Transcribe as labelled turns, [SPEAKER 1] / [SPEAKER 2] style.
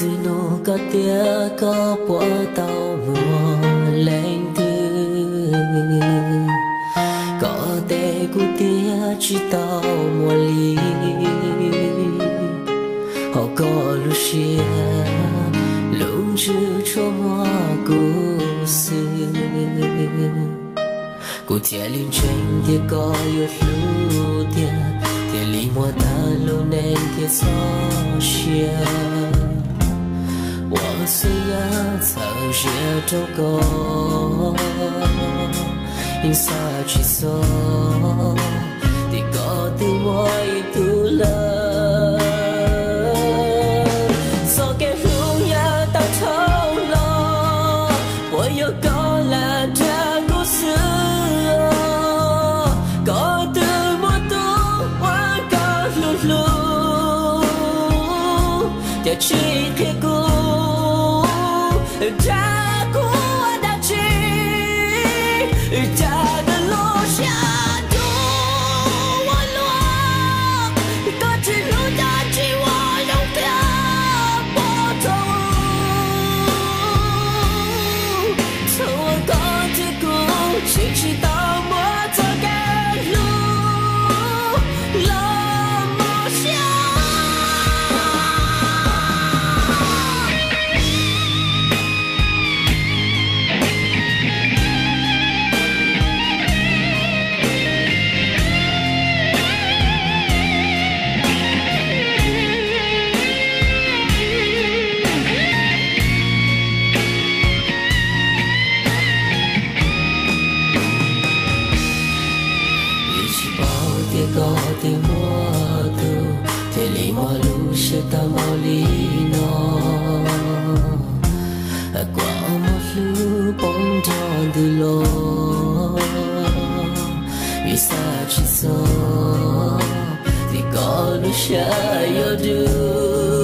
[SPEAKER 1] từ nô có tia có bỏ tàu mùa lên từ có thể cụ tia chỉ tàu mùa ly họ có lúc xia lúc chưa cho mùa cụ sư cụ tia liên tranh tia có yêu lưu tia tia li mùa ta lâu nên tia gió xia 我虽然曾学着过，因啥去说，你搞得我一肚了，做给路呀到头了，我又搞了这故事，搞得我都我搞路路，要去铁骨。 扎古我的情，扎的落下多我落，各自路的起我用的波头，从我高的谷，清晰到我走的路，落寞下。 高的摩托，铁里马路是大毛里诺，过马路蹦着的路，雨洒起走，的高路下有路。